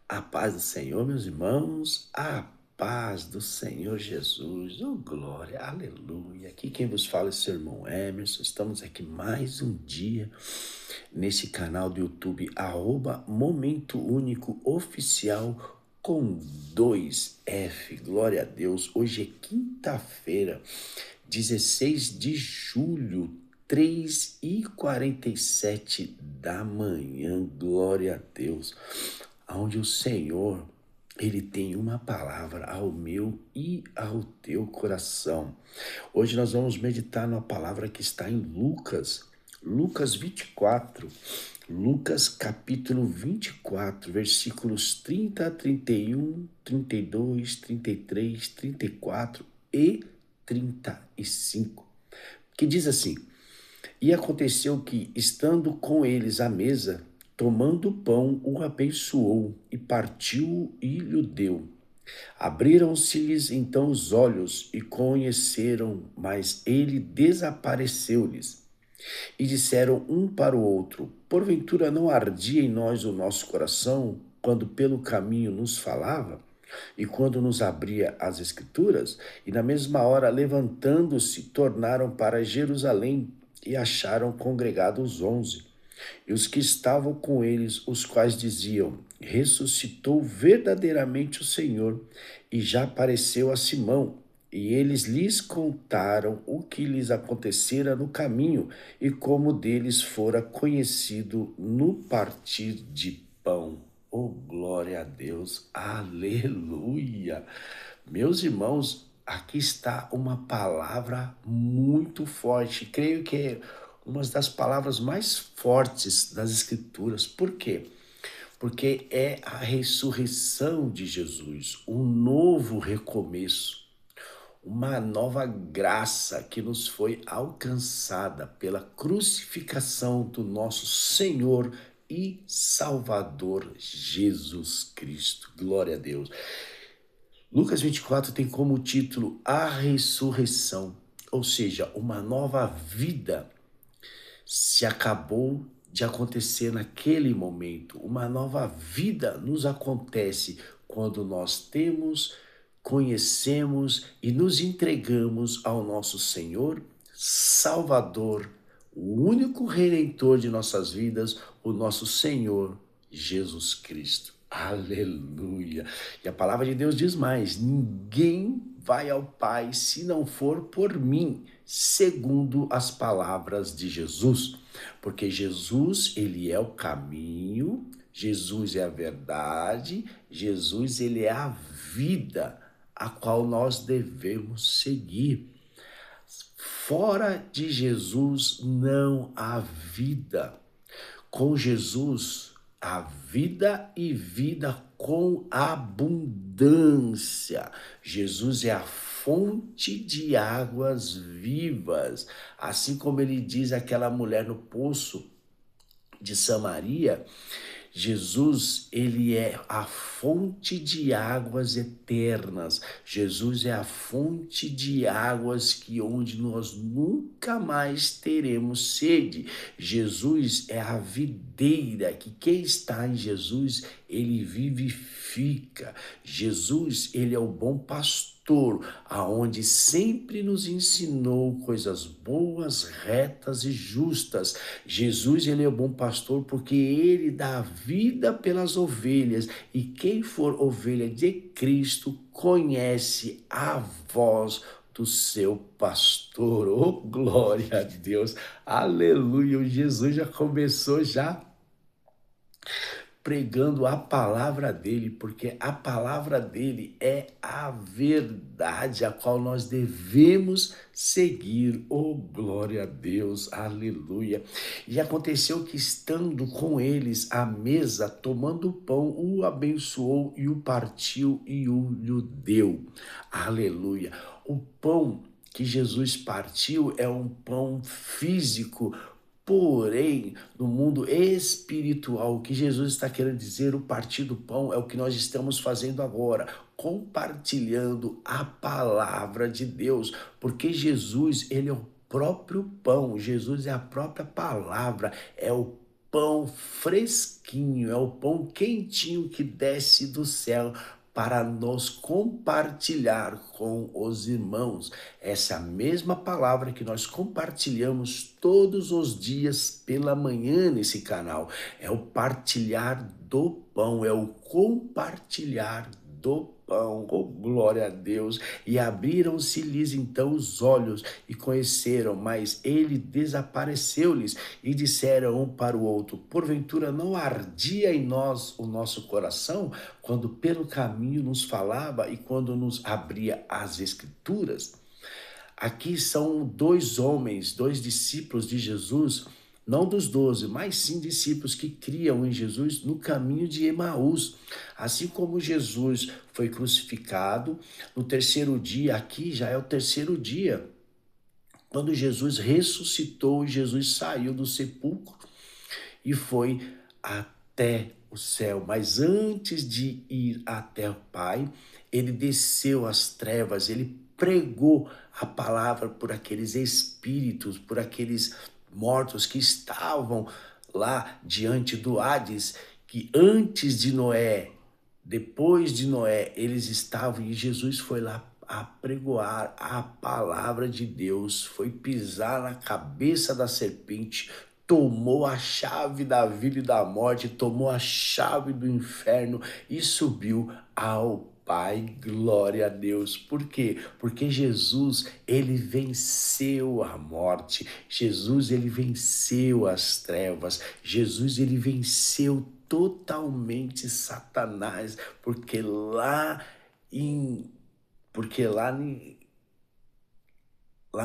A paz do Senhor, meus irmãos, a paz do Senhor Jesus, oh glória, aleluia. Aqui quem vos fala é seu irmão Emerson, estamos aqui mais um dia nesse canal do YouTube, Momento Único Oficial com 2F, glória a Deus. Hoje é quinta-feira, 16 de julho, 3h47 da manhã, glória a Deus, onde o Senhor, Ele tem uma palavra ao meu e ao teu coração. Hoje nós vamos meditar numa palavra que está em Lucas 24, Lucas capítulo 24, versículos 30 a 31, 32, 33, 34 e 35, que diz assim: E aconteceu que, estando com eles à mesa, tomando o pão, o abençoou e partiu-o e lhe deu. Abriram-se-lhes então os olhos e conheceram, mas ele desapareceu-lhes. E disseram um para o outro: Porventura não ardia em nós o nosso coração quando pelo caminho nos falava e quando nos abria as Escrituras? E na mesma hora, levantando-se, tornaram para Jerusalém e acharam congregados 11. E os que estavam com eles, os quais diziam: Ressuscitou verdadeiramente o Senhor, e já apareceu a Simão. E eles lhes contaram o que lhes acontecera no caminho e como deles fora conhecido no partir de pão. Oh, glória a Deus, aleluia! Meus irmãos, aqui está uma palavra muito forte. Creio que é uma das palavras mais fortes das Escrituras. Por quê? Porque é a ressurreição de Jesus, um novo recomeço, uma nova graça que nos foi alcançada pela crucificação do nosso Senhor e Salvador Jesus Cristo. Glória a Deus. Lucas 24 tem como título A Ressurreição, ou seja, uma nova vida se acabou de acontecer naquele momento. Uma nova vida nos acontece quando nós temos, conhecemos e nos entregamos ao nosso Senhor, Salvador, o único Redentor de nossas vidas, o nosso Senhor Jesus Cristo. Aleluia! E a palavra de Deus diz mais: ninguém vai ao Pai se não for por mim, segundo as palavras de Jesus. Porque Jesus, ele é o caminho, Jesus é a verdade, Jesus, ele é a vida a qual nós devemos seguir. Fora de Jesus não há vida. Com Jesus, a vida e vida com abundância. Jesus é a fonte de águas vivas. Assim como ele diz àquela mulher no poço de Samaria, Jesus, ele é a fonte de águas eternas. Jesus é a fonte de águas que onde nós nunca mais teremos sede. Jesus é a videira que quem está em Jesus, ele vivifica. Jesus, ele é o bom pastor, aonde sempre nos ensinou coisas boas, retas e justas. Jesus, ele é o bom pastor porque ele dá vida pelas ovelhas, e quem for ovelha de Cristo conhece a voz do seu pastor. Oh, glória a Deus, aleluia. O Jesus já começou pregando a palavra dele, porque a palavra dele é a verdade a qual nós devemos seguir. Oh, glória a Deus, aleluia. E aconteceu que, estando com eles à mesa, tomando o pão, o abençoou e o partiu e o lhe deu. Aleluia. O pão que Jesus partiu é um pão físico. Porém, no mundo espiritual, o que Jesus está querendo dizer, o partir do pão, é o que nós estamos fazendo agora, compartilhando a palavra de Deus, porque Jesus, ele é o próprio pão, Jesus é a própria palavra, é o pão fresquinho, é o pão quentinho que desce do céu para nos compartilhar com os irmãos. Essa é a mesma palavra que nós compartilhamos todos os dias pela manhã nesse canal. É o partilhar do pão, é o compartilhar do pão. Oh, glória a Deus. E abriram-se-lhes então os olhos e conheceram, mas ele desapareceu-lhes e disseram um para o outro: porventura não ardia em nós o nosso coração quando pelo caminho nos falava e quando nos abria as escrituras? Aqui são dois homens, dois discípulos de Jesus, não dos 12, mas sim discípulos que criam em Jesus no caminho de Emaús. Assim como Jesus foi crucificado, no terceiro dia, aqui já é o terceiro dia, quando Jesus ressuscitou, Jesus saiu do sepulcro e foi até o céu. Mas antes de ir até o Pai, ele desceu às trevas, ele pregou a palavra por aqueles espíritos, por aqueles mortos que estavam lá diante do Hades, que antes de Noé, depois de Noé, eles estavam, e Jesus foi lá apregoar a palavra de Deus, foi pisar na cabeça da serpente, tomou a chave da vida e da morte, tomou a chave do inferno e subiu ao Pai. Glória a Deus. Por quê? Porque Jesus, ele venceu a morte. Jesus, ele venceu as trevas. Jesus, ele venceu totalmente Satanás, porque lá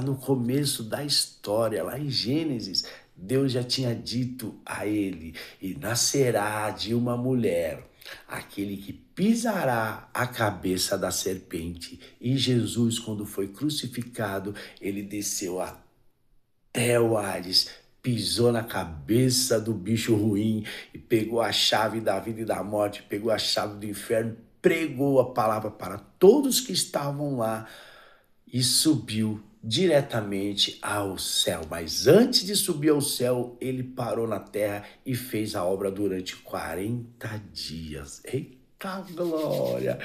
no começo da história, lá em Gênesis, Deus já tinha dito a ele: e nascerá de uma mulher aquele que pisará a cabeça da serpente. E Jesus, quando foi crucificado, ele desceu até o Hades, pisou na cabeça do bicho ruim e pegou a chave da vida e da morte, pegou a chave do inferno, pregou a palavra para todos que estavam lá e subiu diretamente ao céu. Mas antes de subir ao céu, ele parou na terra e fez a obra durante 40 dias. Eita glória!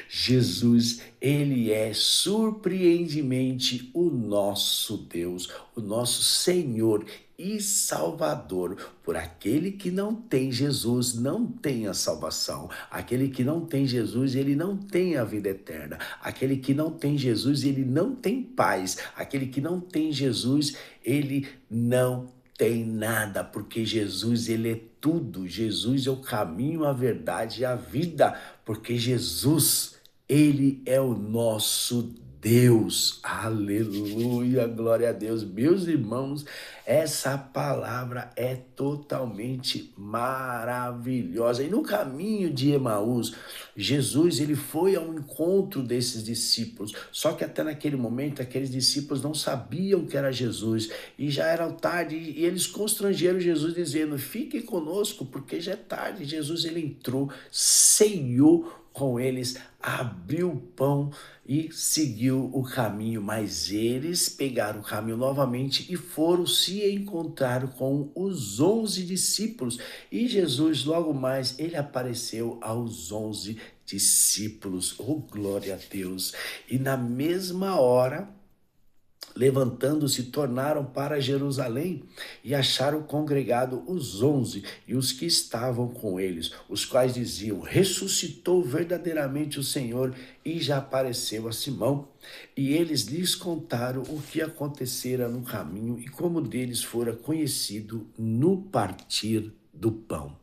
Jesus, ele é surpreendentemente o nosso Deus, o nosso Senhor e Salvador. Por aquele que não tem Jesus, não tem a salvação. Aquele que não tem Jesus, ele não tem a vida eterna. Aquele que não tem Jesus, ele não tem paz. Aquele que não tem Jesus, ele não tem nada, porque Jesus, ele é tudo. Jesus é o caminho, a verdade e a vida, porque Jesus, ele é o nosso Deus. Aleluia, glória a Deus. Meus irmãos, essa palavra é totalmente maravilhosa. E no caminho de Emaús, Jesus, ele foi ao encontro desses discípulos. Só que até naquele momento, aqueles discípulos não sabiam que era Jesus. E já era tarde, e eles constrangeram Jesus dizendo: fique conosco, porque já é tarde. Jesus, ele entrou, ceiou com eles, abriu o pão e seguiu o caminho, mas eles pegaram o caminho novamente e foram se encontrar com os 11 discípulos. E Jesus, logo mais, ele apareceu aos 11 discípulos. Oh, glória a Deus! E na mesma hora, levantando-se, tornaram para Jerusalém e acharam congregado os 11 e os que estavam com eles, os quais diziam: ressuscitou verdadeiramente o Senhor e já apareceu a Simão. E eles lhes contaram o que acontecera no caminho e como deles fora conhecido no partir do pão.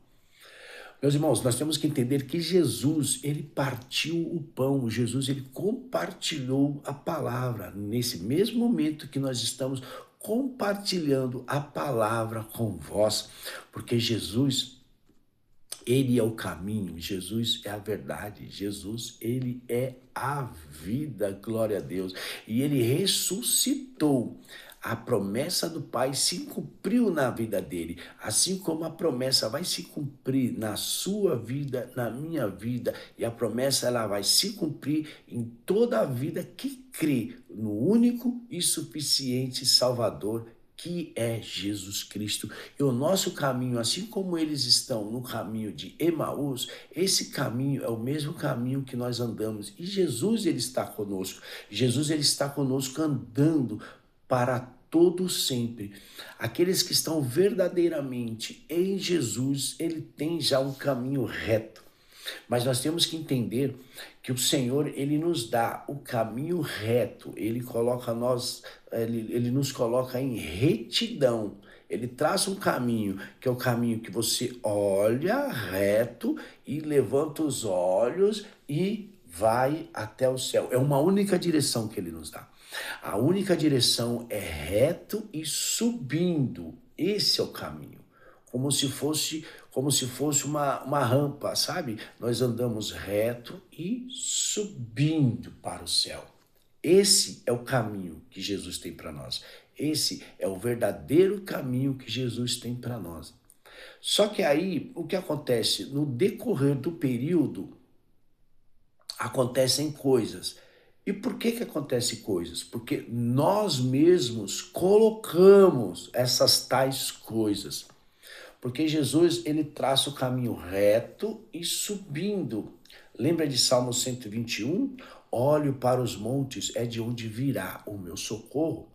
Meus irmãos, nós temos que entender que Jesus, ele partiu o pão, Jesus, ele compartilhou a palavra. Nesse mesmo momento que nós estamos compartilhando a palavra com vós, porque Jesus, ele é o caminho, Jesus é a verdade, Jesus, ele é a vida, glória a Deus. E ele ressuscitou. A promessa do Pai se cumpriu na vida dele, assim como a promessa vai se cumprir na sua vida, na minha vida, e a promessa ela vai se cumprir em toda a vida que crê no único e suficiente Salvador que é Jesus Cristo. E o nosso caminho, assim como eles estão no caminho de Emaús, esse caminho é o mesmo caminho que nós andamos. E Jesus, ele está conosco. Jesus, ele está conosco andando para todo sempre. Aqueles que estão verdadeiramente em Jesus, ele tem já um caminho reto. Mas nós temos que entender que o Senhor, ele nos dá o caminho reto, ele nos coloca em retidão. Ele traça um caminho, que é o caminho que você olha reto e levanta os olhos e vai até o céu. É uma única direção que ele nos dá. A única direção é reto e subindo. Esse é o caminho. Como se fosse uma rampa, sabe? Nós andamos reto e subindo para o céu. Esse é o caminho que Jesus tem para nós. Esse é o verdadeiro caminho que Jesus tem para nós. Só que aí, o que acontece? No decorrer do período, acontecem coisas. E por que acontecem coisas? Porque nós mesmos colocamos essas tais coisas. Porque Jesus, ele traça o caminho reto e subindo. Lembra de Salmo 121? Olho para os montes, é de onde virá o meu socorro.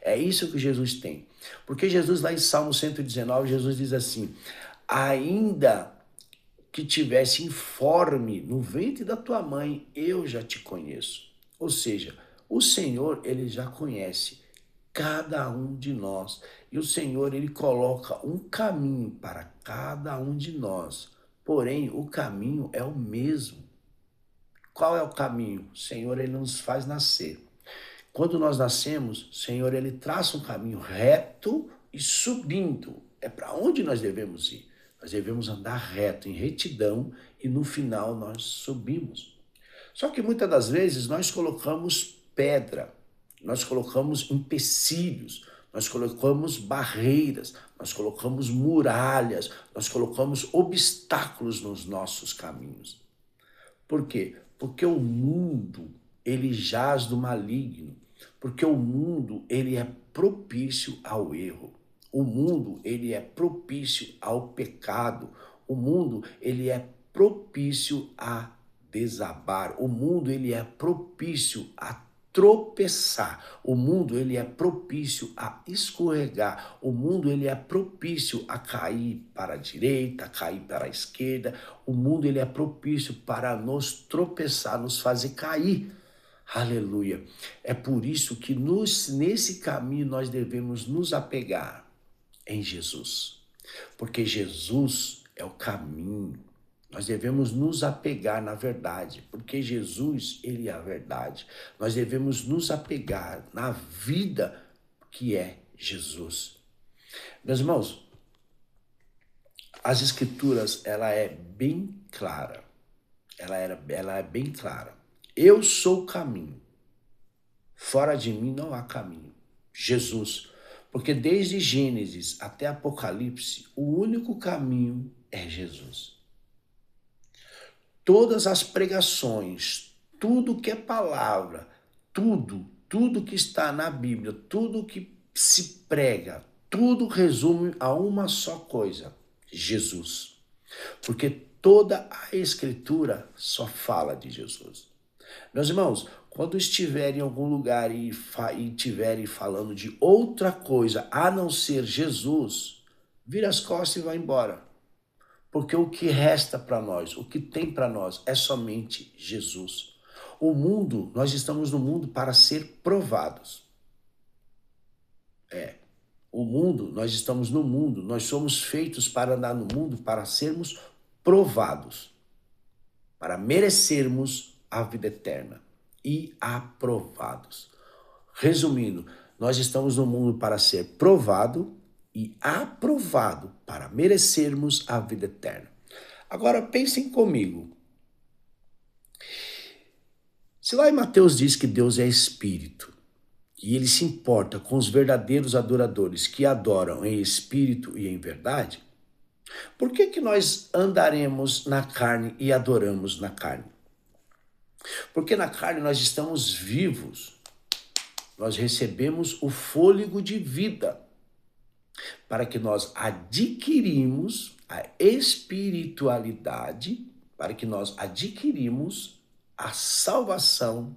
É isso que Jesus tem. Porque Jesus, lá em Salmo 119, Jesus diz assim: ainda que tivesse informe no ventre da tua mãe, eu já te conheço. Ou seja, o Senhor, ele já conhece cada um de nós. E o Senhor, ele coloca um caminho para cada um de nós. Porém, o caminho é o mesmo. Qual é o caminho? O Senhor, ele nos faz nascer. Quando nós nascemos, o Senhor, ele traça um caminho reto e subindo. É para onde nós devemos ir. Nós devemos andar reto, em retidão, e no final nós subimos. Só que muitas das vezes nós colocamos pedra, nós colocamos empecilhos, nós colocamos barreiras, nós colocamos muralhas, nós colocamos obstáculos nos nossos caminhos. Por quê? Porque o mundo, ele jaz do maligno, porque o mundo, ele é propício ao erro. O mundo, ele é propício ao pecado. O mundo, ele é propício a desabar. O mundo, ele é propício a tropeçar. O mundo, ele é propício a escorregar. O mundo, ele é propício a cair para a direita, a cair para a esquerda. O mundo, ele é propício para nos tropeçar, nos fazer cair. Aleluia. É por isso que nesse caminho nós devemos nos apegar em Jesus. Porque Jesus é o caminho. Nós devemos nos apegar na verdade, porque Jesus, ele é a verdade. Nós devemos nos apegar na vida que é Jesus. Meus irmãos, as Escrituras, ela é bem clara. Ela é bem clara. Eu sou o caminho. Fora de mim não há caminho. Jesus. Porque desde Gênesis até Apocalipse, o único caminho é Jesus. Todas as pregações, tudo que é palavra, tudo que está na Bíblia, tudo que se prega, tudo resume a uma só coisa: Jesus. Porque toda a Escritura só fala de Jesus. Meus irmãos, quando estiverem em algum lugar e estiverem falando de outra coisa a não ser Jesus, vira as costas e vai embora. Porque o que resta para nós, o que tem para nós é somente Jesus. O mundo, nós estamos no mundo para ser provados. O mundo, nós estamos no mundo, nós somos feitos para andar no mundo para sermos provados, para merecermos a vida eterna e aprovados. Resumindo, nós estamos no mundo para ser provado e aprovado para merecermos a vida eterna. Agora pensem comigo. Se lá em Mateus diz que Deus é espírito e ele se importa com os verdadeiros adoradores que adoram em espírito e em verdade, por que nós andaremos na carne e adoramos na carne? Porque na carne nós estamos vivos, nós recebemos o fôlego de vida. para que nós adquirimos a espiritualidade, para que nós adquirimos a salvação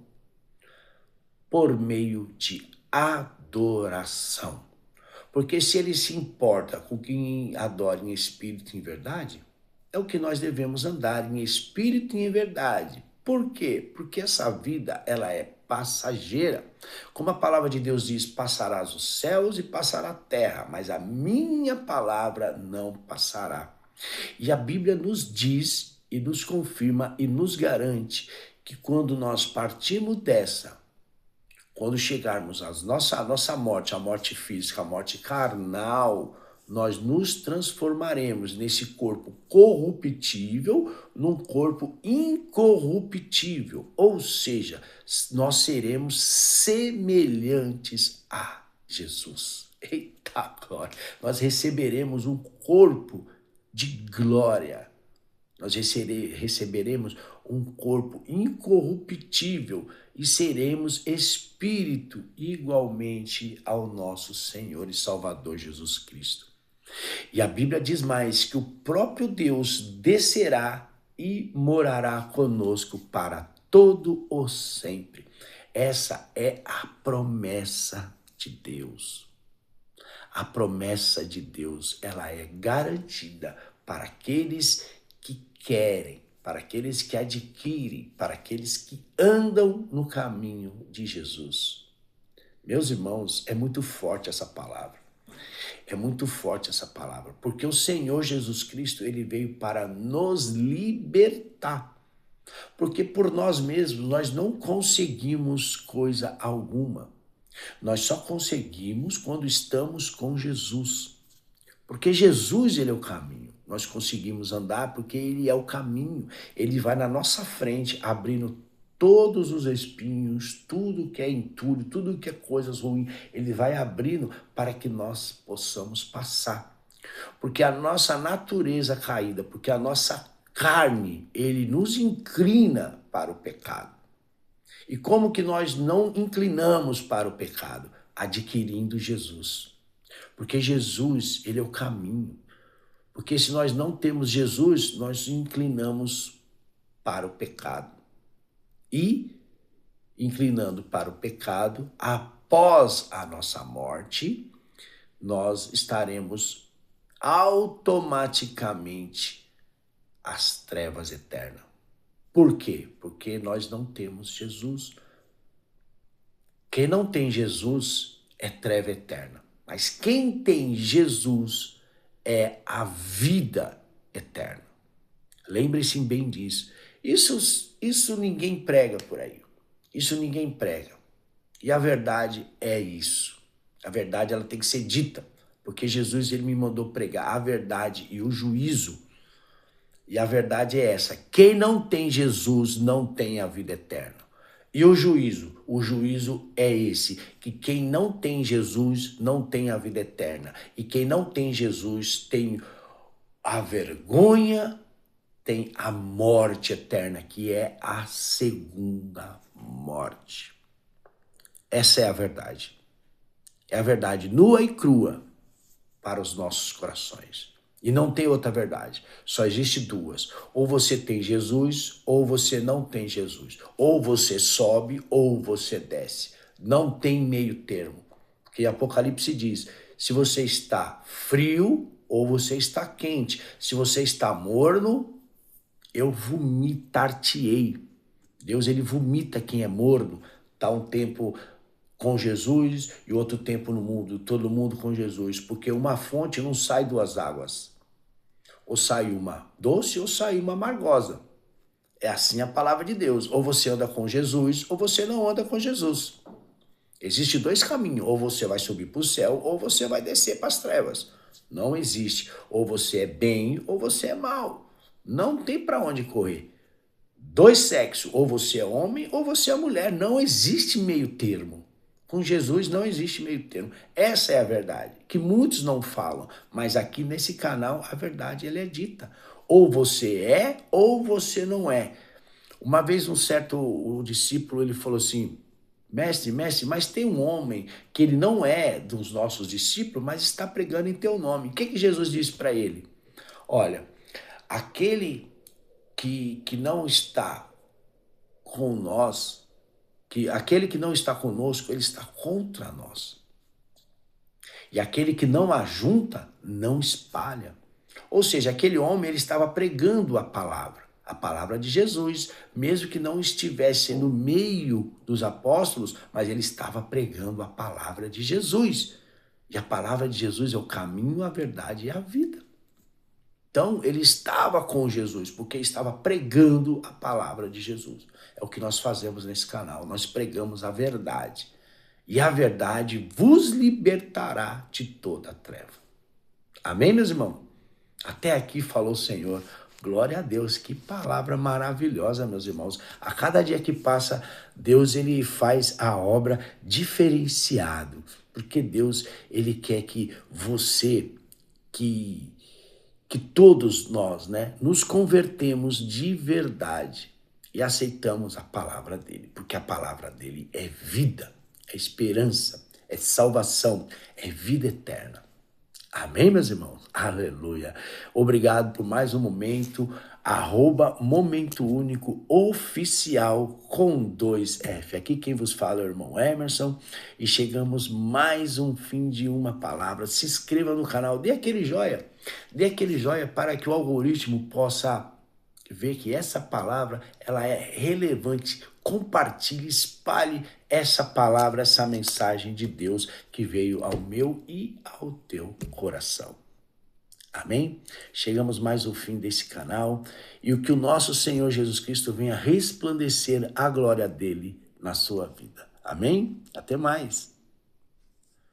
por meio de adoração. Porque se ele se importa com quem adora em espírito e em verdade, é o que nós devemos andar em espírito e em verdade. Por quê? Porque essa vida, ela é passageira. Como a palavra de Deus diz, passarás os céus e passará a terra, mas a minha palavra não passará. E a Bíblia nos diz e nos confirma e nos garante que quando nós partimos dessa, quando chegarmos à nossa morte, a morte física, a morte carnal, nós nos transformaremos nesse corpo corruptível num corpo incorruptível. Ou seja, nós seremos semelhantes a Jesus. Eita glória! Nós receberemos um corpo de glória. Nós receberemos um corpo incorruptível e seremos espírito igualmente ao nosso Senhor e Salvador Jesus Cristo. E a Bíblia diz mais que o próprio Deus descerá e morará conosco para todo o sempre. Essa é a promessa de Deus. A promessa de Deus, ela é garantida para aqueles que querem, para aqueles que adquirem, para aqueles que andam no caminho de Jesus. Meus irmãos, é muito forte essa palavra. É muito forte essa palavra, porque o Senhor Jesus Cristo, ele veio para nos libertar. Porque por nós mesmos, nós não conseguimos coisa alguma. Nós só conseguimos quando estamos com Jesus. Porque Jesus, ele é o caminho. Nós conseguimos andar porque ele é o caminho. Ele vai na nossa frente, abrindo todos os espinhos, tudo que é entulho, tudo que é coisas ruins, ele vai abrindo para que nós possamos passar. Porque a nossa natureza caída, porque a nossa carne, ele nos inclina para o pecado. E como que nós não inclinamos para o pecado? Adquirindo Jesus. Porque Jesus, ele é o caminho. Porque se nós não temos Jesus, nós inclinamos para o pecado. E, inclinando para o pecado, após a nossa morte, nós estaremos automaticamente às trevas eternas. Por quê? Porque nós não temos Jesus. Quem não tem Jesus é treva eterna. Mas quem tem Jesus é a vida eterna. Lembre-se bem disso. Isso ninguém prega por aí. Isso ninguém prega. E a verdade é isso. A verdade, ela tem que ser dita. Porque Jesus, ele me mandou pregar a verdade e o juízo. E a verdade é essa. Quem não tem Jesus não tem a vida eterna. E o juízo é esse, que quem não tem Jesus não tem a vida eterna. E quem não tem Jesus tem a vergonha, tem a morte eterna, que é a segunda morte. Essa é a verdade. É a verdade nua e crua para os nossos corações. E não tem outra verdade. Só existe duas. Ou você tem Jesus, ou você não tem Jesus. Ou você sobe, ou você desce. Não tem meio termo. Porque Apocalipse diz, se você está frio, ou você está quente. Se você está morno, eu vomitar-te-ei. Deus, ele vomita quem é morno. Está um tempo com Jesus e outro tempo no mundo, todo mundo com Jesus. Porque uma fonte não sai duas águas. Ou sai uma doce ou sai uma amargosa. É assim a palavra de Deus. Ou você anda com Jesus ou você não anda com Jesus. Existem dois caminhos. Ou você vai subir para o céu ou você vai descer para as trevas. Não existe. Ou você é bem ou você é mal. Não tem para onde correr. Dois sexos. Ou você é homem ou você é mulher. Não existe meio termo. Com Jesus não existe meio termo. Essa é a verdade, que muitos não falam, mas aqui nesse canal a verdade ela é dita. Ou você é, ou você não é. Uma vez um certo discípulo, ele falou assim, mestre, mestre, mas tem um homem que ele não é dos nossos discípulos, mas está pregando em teu nome. O que Jesus disse para ele? Olha, aquele que não está com nós, aquele que não está conosco, ele está contra nós. E aquele que não ajunta, não espalha. Ou seja, aquele homem ele estava pregando a palavra de Jesus, mesmo que não estivesse no meio dos apóstolos, mas ele estava pregando a palavra de Jesus. E a palavra de Jesus é o caminho, a verdade e a vida. Então, ele estava com Jesus, porque estava pregando a palavra de Jesus. É o que nós fazemos nesse canal, nós pregamos a verdade. E a verdade vos libertará de toda a treva. Amém, meus irmãos? Até aqui falou o Senhor. Glória a Deus, que palavra maravilhosa, meus irmãos. A cada dia que passa, Deus ele faz a obra diferenciado. Porque Deus ele quer que você, que todos nós, né, nos convertemos de verdade e aceitamos a palavra dele. Porque a palavra dele é vida, é esperança, é salvação, é vida eterna. Amém, meus irmãos? Aleluia. Obrigado por mais um momento. @Momento Único Oficial com 2F. Aqui quem vos fala é o irmão Emerson. E chegamos mais um fim de uma palavra. Se inscreva no canal, dê aquele joia. Dê aquele joia para que o algoritmo possa ver que essa palavra ela é relevante. Compartilhe, espalhe essa palavra, essa mensagem de Deus que veio ao meu e ao teu coração. Amém? Chegamos mais ao fim desse canal e o que o nosso Senhor Jesus Cristo venha resplandecer a glória dele na sua vida. Amém? Até mais.